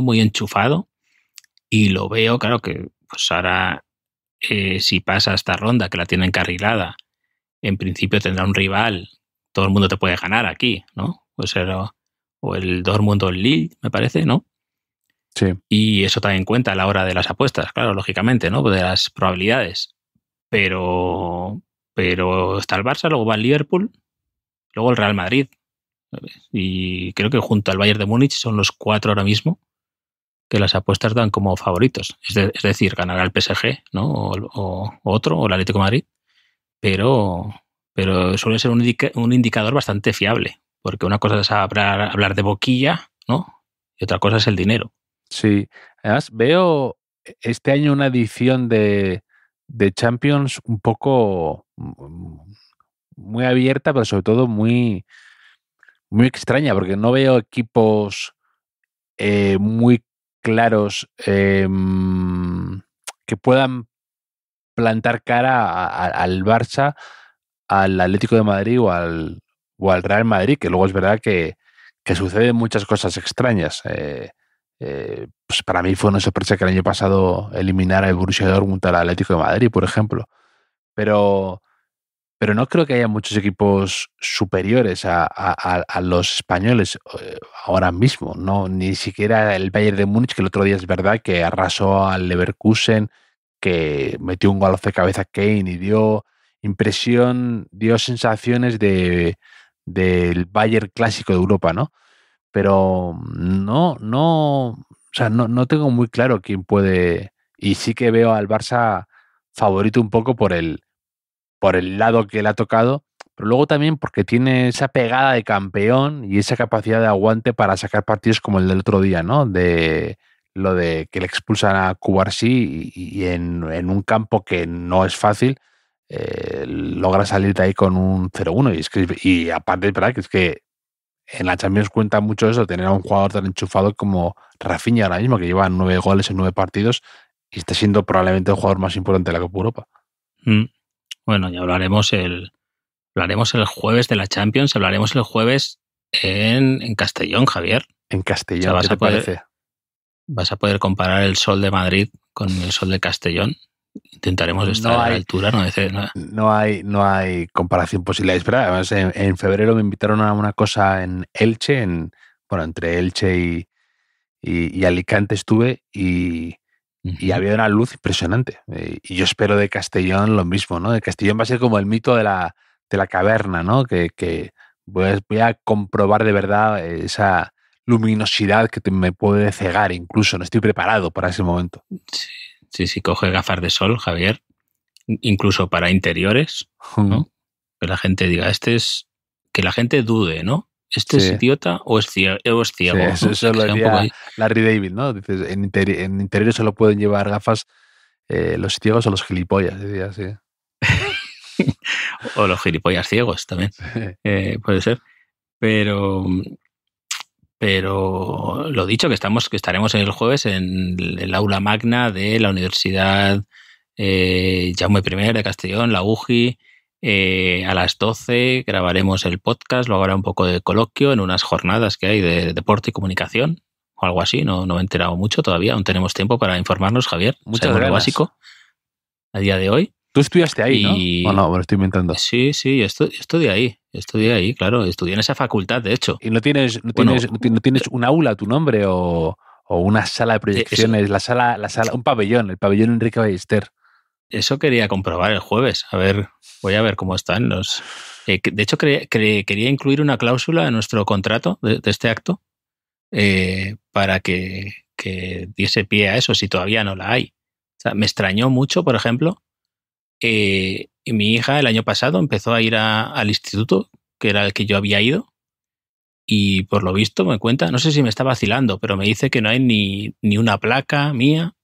muy enchufado y lo veo, claro, que pues ahora si pasa esta ronda, que la tiene encarrilada, en principio tendrá un rival, todo el mundo te puede ganar aquí, ¿no? Puede ser o el Dortmund o el Lille, me parece, ¿no?
Sí.
Y eso también cuenta a la hora de las apuestas, claro, lógicamente, ¿no? De las probabilidades. Pero está el Barça, luego va el Liverpool, luego el Real Madrid. Y creo que junto al Bayern de Múnich son los 4 ahora mismo que las apuestas dan como favoritos. Es decir, ganará el PSG, ¿no? O otro, o el Atlético de Madrid. Pero suele ser un indicador bastante fiable, porque una cosa es hablar de boquilla, ¿no? Y otra cosa es el dinero.
Sí, además veo este año una edición de Champions un poco muy abierta, pero sobre todo muy, muy extraña, porque no veo equipos muy claros que puedan plantar cara al Barça, al Atlético de Madrid o al Real Madrid, que luego es verdad que suceden muchas cosas extrañas. Pues para mí fue una sorpresa que el año pasado eliminara el Borussia Dortmund al Atlético de Madrid, por ejemplo. Pero no creo que haya muchos equipos superiores a los españoles ahora mismo, ¿no? Ni siquiera el Bayern de Múnich, que el otro día es verdad que arrasó al Leverkusen, que metió un golazo de cabeza Kane y dio sensaciones del Bayern clásico de Europa, ¿no? Pero no tengo muy claro quién puede, y sí que veo al Barça favorito un poco por el lado que le ha tocado, pero luego también porque tiene esa pegada de campeón y esa capacidad de aguante para sacar partidos como el del otro día, ¿no? De lo de que le expulsan a Cubarsí y en un campo que no es fácil, logra salir de ahí con un 0-1. Y aparte, es verdad que es que en la Champions cuenta mucho eso, tener a un jugador tan enchufado como Rafinha ahora mismo, que lleva 9 goles en 9 partidos y está siendo probablemente el jugador más importante de la Copa Europa.
Bueno, ya hablaremos el jueves de la Champions, hablaremos el jueves en Castellón, Javier.
En Castellón, ¿qué te parece?
Vas a poder comparar el sol de Madrid con el sol de Castellón. Intentaremos estar a la altura.
No hay comparación posible. Espera, además en febrero me invitaron a una cosa en Elche, entre Elche y Alicante estuve y había una luz impresionante. Y yo espero de Castellón lo mismo, ¿no? De Castellón va a ser como el mito de la caverna, ¿no? Que voy a comprobar de verdad esa luminosidad que me puede cegar incluso. No estoy preparado para ese momento.
Sí, coge gafas de sol, Javier, incluso para interiores, ¿no? Que la gente diga, que la gente dude, ¿no? ¿Es idiota o es ciego?
Sí, eso lo diría Larry David, ¿no? Dices, en interiores solo pueden llevar gafas los ciegos o los gilipollas, decía así.
O los gilipollas ciegos también, puede ser. Pero lo dicho, que estaremos el jueves en el aula magna de la Universidad Jaume I de Castellón, la UJI. A las 12 grabaremos el podcast, luego habrá un poco de coloquio en unas jornadas que hay de deporte y comunicación o algo así. No me he enterado mucho todavía, aún tenemos tiempo para informarnos, Javier.
Muchas gracias.
Lo básico a día de hoy.
Tú estudiaste ahí, ¿no? ¿O no? Me lo estoy inventando.
Sí, estudié ahí, claro. Estudié en esa facultad, de hecho.
¿Y no tienes un aula a tu nombre o una sala de proyecciones? La sala, un pabellón, el pabellón Enrique Ballester.
Eso quería comprobar el jueves. Voy a ver cómo están los... de hecho, quería incluir una cláusula en nuestro contrato de este acto para que diese pie a eso, si todavía no la hay. O sea, me extrañó mucho, por ejemplo, mi hija el año pasado empezó a ir al instituto, que era el que yo había ido, y por lo visto me cuenta, no sé si me está vacilando, pero me dice que no hay ni una placa mía,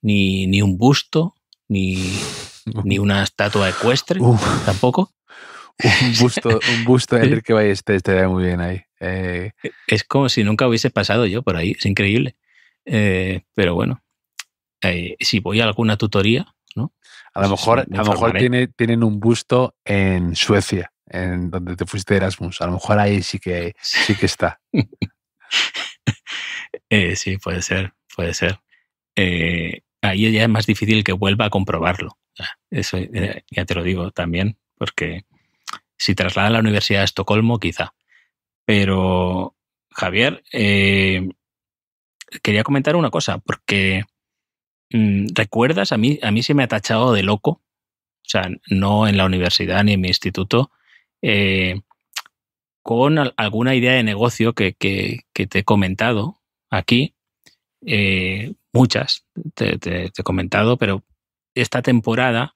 ni un busto, ni una estatua ecuestre, tampoco.
Un busto de Enrique Ballester estaría muy bien ahí.
Es como si nunca hubiese pasado yo por ahí, es increíble. Pero bueno, si voy a alguna tutoría, ¿no?
A lo mejor tienen un busto en Suecia, en donde te fuiste de Erasmus. A lo mejor ahí sí que está.
Sí, puede ser. Ahí ya es más difícil que vuelva a comprobarlo. Eso ya te lo digo también, porque si traslada a la Universidad de Estocolmo, quizá. Pero, Javier, quería comentar una cosa, porque ¿recuerdas? A mí se me ha tachado de loco, o sea, no en la universidad ni en mi instituto, con alguna idea de negocio que te he comentado aquí, muchas te he comentado, pero esta temporada,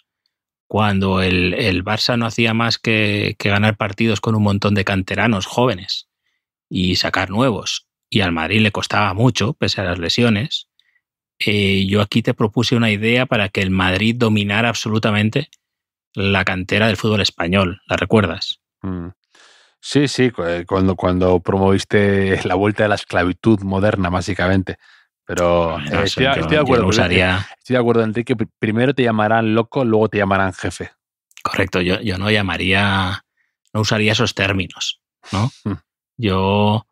cuando el Barça no hacía más que ganar partidos con un montón de canteranos jóvenes y sacar nuevos, y al Madrid le costaba mucho, pese a las lesiones, yo aquí te propuse una idea para que el Madrid dominara absolutamente la cantera del fútbol español. ¿La recuerdas?
Sí, cuando promoviste la vuelta de la esclavitud moderna, básicamente. Pero estoy de acuerdo. Estoy de acuerdo, Enrique. Primero te llamarán loco, luego te llamarán jefe.
Correcto. Yo no usaría esos términos, ¿no? Yo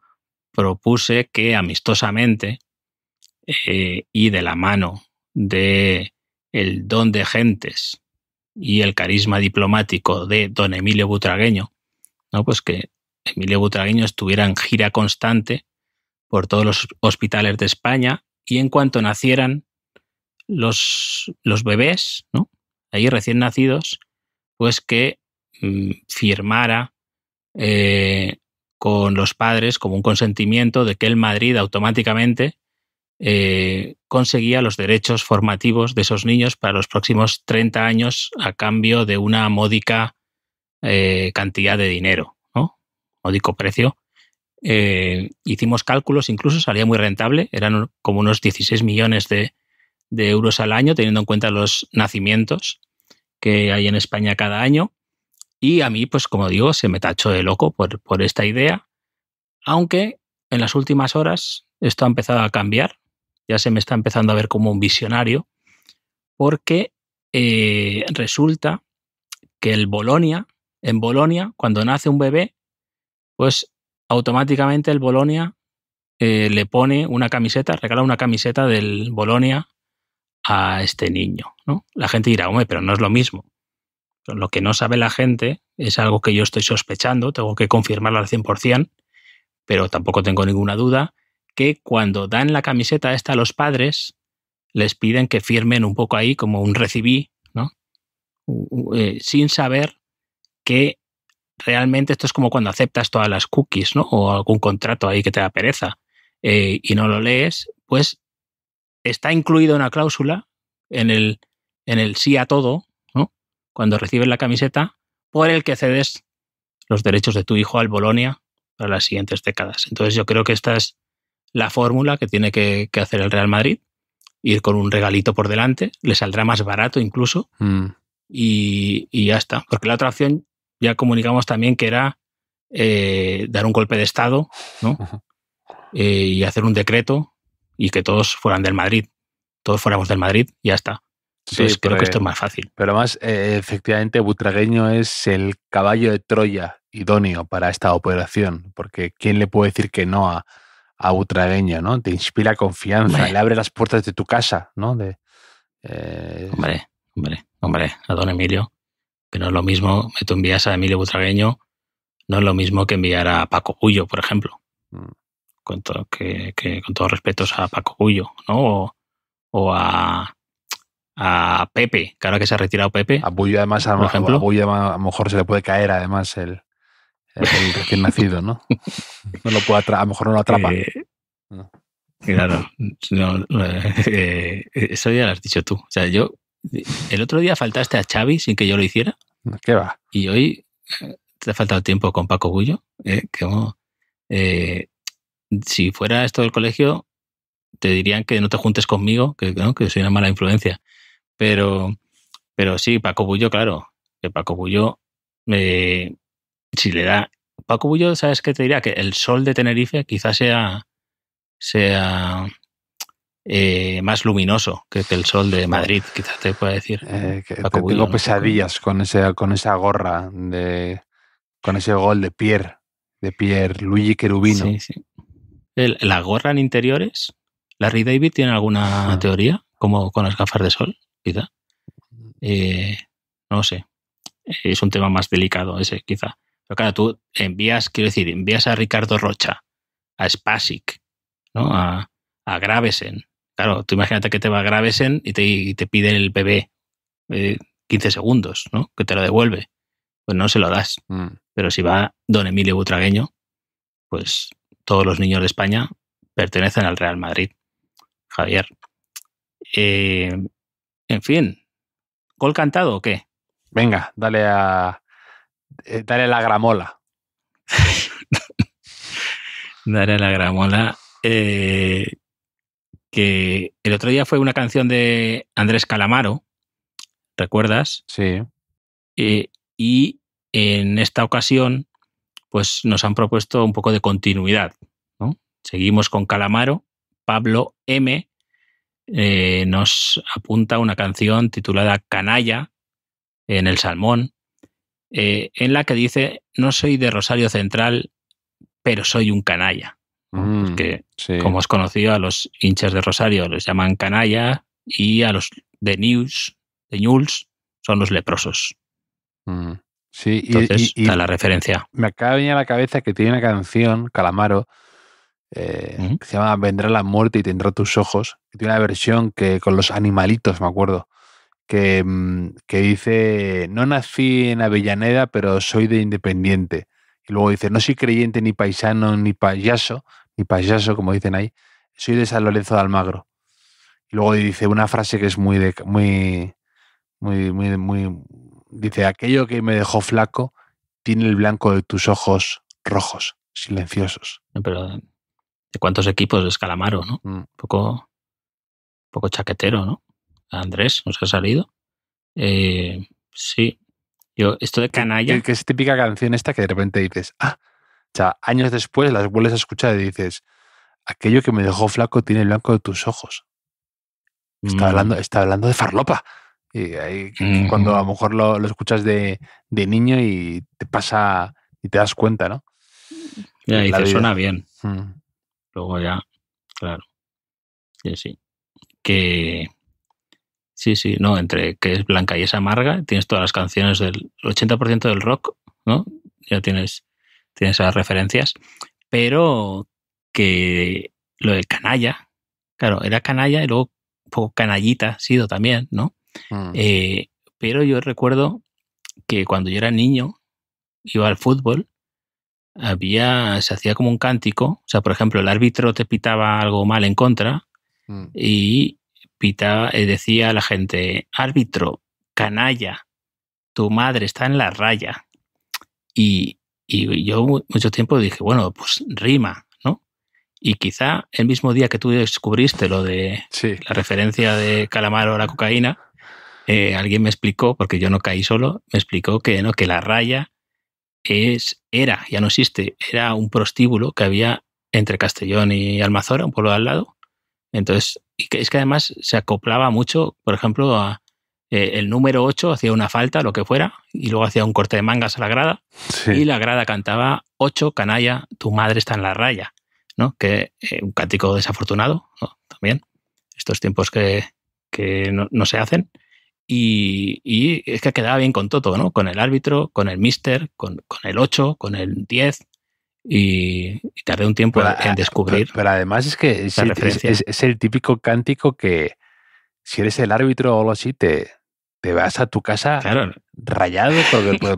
propuse que amistosamente y de la mano de el don de gentes y el carisma diplomático de don Emilio Butragueño, ¿no? Pues que Emilio Butragueño estuviera en gira constante por todos los hospitales de España y en cuanto nacieran los bebés, ¿no? Ahí recién nacidos, pues que firmara con los padres como un consentimiento de que el Madrid automáticamente conseguía los derechos formativos de esos niños para los próximos 30 años a cambio de una módica cantidad de dinero, ¿no? Módico precio. hicimos cálculos, incluso salía muy rentable, eran como unos 16 millones de euros al año, teniendo en cuenta los nacimientos que hay en España cada año. Y a mí, pues como digo, se me tachó de loco por esta idea, aunque en las últimas horas esto ha empezado a cambiar, ya se me está empezando a ver como un visionario, porque resulta que en Bolonia, cuando nace un bebé, pues automáticamente el Bolonia le pone una camiseta, regala una camiseta del Bolonia a este niño, ¿no? La gente dirá, hombre, pero no es lo mismo. Lo que no sabe la gente es algo que yo estoy sospechando, tengo que confirmarlo al 100%, pero tampoco tengo ninguna duda, que cuando dan la camiseta esta a los padres, les piden que firmen un poco ahí como un recibí, ¿no? Sin saber que realmente esto es como cuando aceptas todas las cookies, ¿no? O algún contrato ahí que te da pereza y no lo lees, pues está incluido una cláusula en el sí a todo, ¿no? Cuando recibes la camiseta, por el que cedes los derechos de tu hijo al Bolonia para las siguientes décadas. Entonces yo creo que esta es la fórmula que tiene que hacer el Real Madrid, ir con un regalito por delante, le saldrá más barato incluso, y ya está. Porque la otra opción, ya comunicamos también que era dar un golpe de Estado, ¿no? Y hacer un decreto y que todos fueran del Madrid, todos fuéramos del Madrid y ya está. Entonces creo que esto es más fácil.
Pero más, efectivamente, Butragueño es el caballo de Troya idóneo para esta operación, porque ¿quién le puede decir que no a Butragueño, ¿no? Te inspira confianza, le abre las puertas de tu casa, ¿no?
Hombre, a don Emilio, que no es lo mismo, tú envías a Emilio Butragueño, no es lo mismo que enviar a Paco Bullo, por ejemplo. Con todos respetos a Paco Bullo, ¿no? O a Pepe, que ahora que se ha retirado Pepe.
A Bullo, además, a lo mejor se le puede caer, además, el recién nacido, ¿no? No lo puede a lo mejor no lo atrapa.
No. Claro, eso ya lo has dicho tú. O sea, yo el otro día faltaste a Xavi sin que yo lo hiciera.
¿Qué va?
Y hoy te ha faltado tiempo con Paco Bullo. Si fuera esto del colegio, te dirían que no te juntes conmigo, que soy una mala influencia. Pero sí, Paco Bullo, claro. Que Paco Bullo, si le da... Paco Bullo, ¿sabes qué te diría? Que el sol de Tenerife quizás sea más luminoso que el sol de Madrid, quizás te pueda decir.
Tengo pesadillas con esa gorra, con ese gol de Pierre Luigi Cherubino.
Sí. ¿La gorra en interiores? ¿Larry David tiene alguna teoría? Como con las gafas de sol, quizá. No sé. Es un tema más delicado ese, quizá. Pero claro, tú envías a Ricardo Rocha, a Spasic, ¿no? A Gravesen. Claro, tú imagínate que te va a Gravesen y te pide el bebé 15 segundos, ¿no? Que te lo devuelve. Pues no se lo das. Pero si va don Emilio Butragueño, pues todos los niños de España pertenecen al Real Madrid. Javier. En fin. ¿Gol cantado o qué?
Venga, dale la gramola.
Dale a la gramola. Que el otro día fue una canción de Andrés Calamaro, ¿recuerdas?
Sí.
Y en esta ocasión, pues nos han propuesto un poco de continuidad, ¿no? Seguimos con Calamaro. Pablo M. Nos apunta una canción titulada Canalla en El Salmón, en la que dice: no soy de Rosario Central, pero soy un canalla. Porque, sí, como has conocido, a los hinchas de Rosario los llaman canalla y a los de News son los leprosos.
Sí,
entonces está la referencia.
Me acaba de venir a la cabeza que tiene una canción, Calamaro, que se llama Vendrá la muerte y tendrá tus ojos, que tiene una versión que con los animalitos, me acuerdo, que dice: no nací en Avellaneda, pero soy de Independiente. Y luego dice: no soy creyente ni paisano ni payaso, como dicen ahí, soy de San Lorenzo de Almagro. Y luego dice una frase que es muy dice: aquello que me dejó flaco tiene el blanco de tus ojos rojos. silenciosos.
Pero ¿de cuántos equipos es Calamaro, no? Un poco chaquetero, ¿no? Andrés, ¿nos ha salido? Sí. Yo, esto de canalla...
Que es típica canción esta que de repente dices, o sea, años después las vuelves a escuchar y dices, aquello que me dejó flaco tiene el blanco de tus ojos. Está hablando de farlopa. Y ahí, cuando a lo mejor lo escuchas de niño y te pasa y te das cuenta, ¿no?
Ya dices, suena bien. Luego ya, claro. Sí. Que... Sí, no, entre que es blanca y es amarga, tienes todas las canciones del 80% del rock, ¿no? Ya tienes esas referencias, pero que lo de canalla, claro, era canalla y luego un poco canallita ha sido también, ¿no? Pero yo recuerdo que cuando yo era niño, iba al fútbol, se hacía como un cántico, o sea, por ejemplo, el árbitro te pitaba algo mal en contra y decía a la gente, árbitro, canalla, tu madre está en la raya. Y yo mucho tiempo dije, bueno, pues rima, ¿no? Y quizá el mismo día que tú descubriste lo de la referencia de Calamaro a la cocaína, alguien me explicó, porque yo no caí solo, me explicó que no, que la raya ya no existe, era un prostíbulo que había entre Castellón y Almazora, un pueblo de al lado. Entonces, es que además se acoplaba mucho, por ejemplo, a el número 8 hacía una falta, lo que fuera, y luego hacía un corte de mangas a la grada, y la grada cantaba 8, canalla, tu madre está en la raya, ¿no? Que un cántico desafortunado, ¿no? También, estos tiempos que no se hacen, y es que quedaba bien con todo, ¿no? Con el árbitro, con el míster, con el 8, con el 10... Y tardé un tiempo en descubrir.
Pero además es que es el típico cántico que si eres el árbitro o algo así, te vas a tu casa rayado,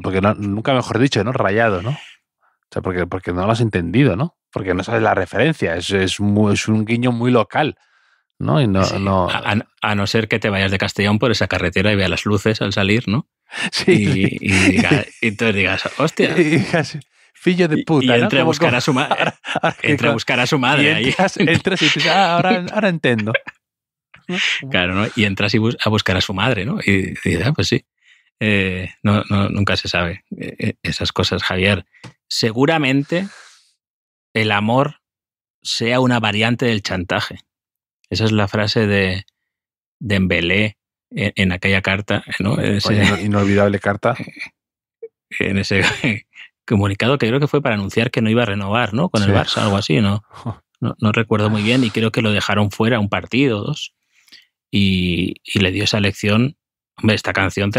porque no, nunca mejor dicho, ¿no? Rayado, ¿no? O sea, porque no lo has entendido, ¿no? Porque no sabes la referencia. Es un guiño muy local, ¿no? Y no,
sí,
no...
A no ser que te vayas de Castellón por esa carretera y veas las luces al salir, ¿no?
Sí.
Y entonces digas, hostia.
Fillo de puta,
y entre
¿no?
a buscar a su madre. Entre a buscar a su madre.
Entras y dices, ahora entiendo.
Claro, ¿no? Y entras a buscar a su madre, ¿no? Y dices, pues sí. Nunca se sabe esas cosas, Javier. Seguramente el amor sea una variante del chantaje. Esa es la frase de Dembélé en aquella carta, ¿no?
Inolvidable carta.
En ese comunicado que creo que fue para anunciar que no iba a renovar, ¿no? Con el Barça, algo así, ¿no? No recuerdo muy bien y creo que lo dejaron fuera un partido o dos y le dio esa lección. Hombre, esta canción,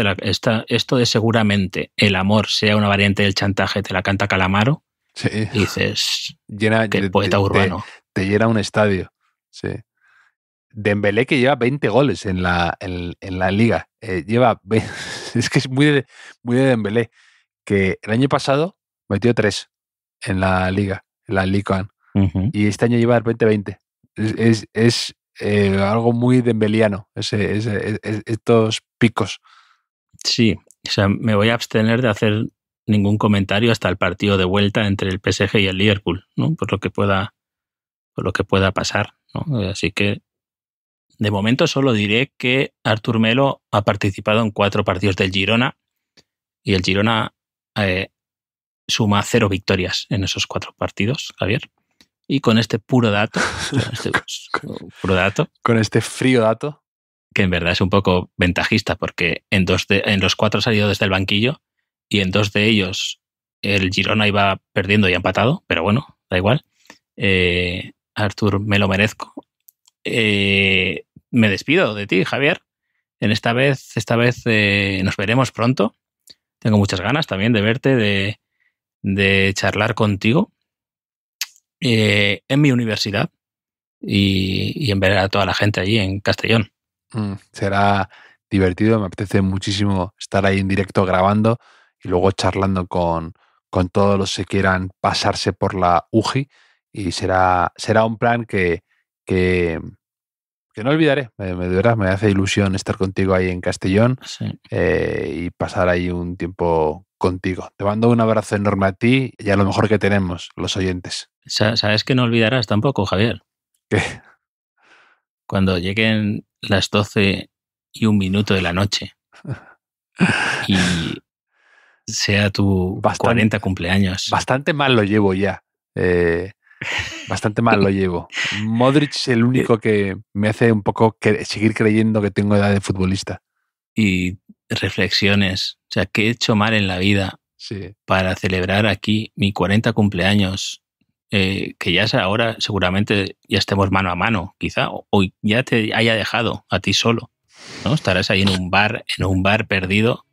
esto de seguramente el amor sea una variante del chantaje, te la canta Calamaro.
Sí.
Y dices, que el poeta urbano.
Te llena un estadio, sí. Dembélé que lleva 20 goles en la liga. Es que es muy de Dembélé. Que el año pasado metió 3 en la liga, en la Ligue 1. Y este año lleva 20-20. Es algo muy dembeliano, estos picos.
Sí, o sea, me voy a abstener de hacer ningún comentario hasta el partido de vuelta entre el PSG y el Liverpool, ¿no? Por lo que pueda pasar, ¿no? Así que de momento solo diré que Artur Melo ha participado en 4 partidos del Girona y el Girona suma 0 victorias en esos 4 partidos, Javier. Y con este puro dato,
con este frío dato,
que en verdad es un poco ventajista porque en los 4 ha salido desde el banquillo y en 2 de ellos el Girona iba perdiendo y empatado, pero bueno, da igual. Artur, me lo merezco. Me despido de ti, Javier. Esta vez nos veremos pronto. Tengo muchas ganas también de verte, de charlar contigo en mi universidad y en ver a toda la gente allí en Castellón.
Será divertido, me apetece muchísimo estar ahí en directo grabando y luego charlando con todos los que quieran pasarse por la UGI y será un plan que Que no olvidaré, de verdad, me hace ilusión estar contigo ahí en Castellón y pasar ahí un tiempo contigo. Te mando un abrazo enorme a ti y a lo mejor que tenemos, los oyentes.
¿Sabes que no olvidarás tampoco, Javier?
¿Qué?
Cuando lleguen las 12:01 de la noche y sea tu 40 cumpleaños.
Bastante mal lo llevo ya. Bastante mal lo llevo. Modric es el único que me hace un poco seguir creyendo que tengo edad de futbolista.
Y reflexiones. O sea, ¿qué he hecho mal en la vida para celebrar aquí mi 40 cumpleaños? Que ya ahora seguramente ya estemos mano a mano, quizá, o ya te haya dejado a ti solo, ¿no? Estarás ahí en un bar perdido,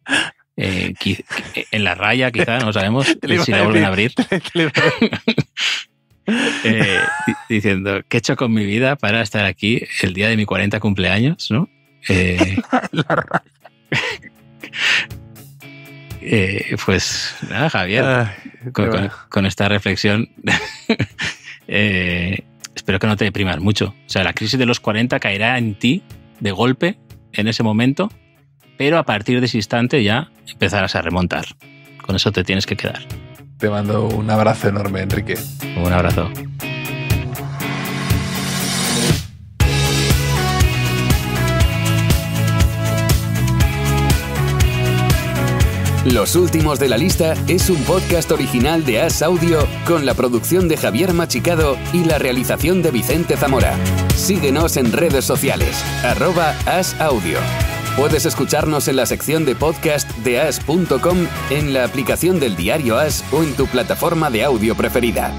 en la raya, quizá, no sabemos si la vuelven a abrir. Diciendo, ¿qué he hecho con mi vida para estar aquí el día de mi 40 cumpleaños? ¿No?
La raya.
Pues nada, Javier, con esta reflexión espero que no te deprimas mucho. O sea, la crisis de los 40 caerá en ti de golpe en ese momento, pero a partir de ese instante ya empezarás a remontar. Con eso te tienes que quedar.
Te mando un abrazo enorme, Enrique.
Un abrazo.
Los últimos de la lista es un podcast original de As Audio con la producción de Javier Machicado y la realización de Vicente Zamora. Síguenos en redes sociales, @asaudio. Puedes escucharnos en la sección de podcast de as.com, en la aplicación del diario As o en tu plataforma de audio preferida.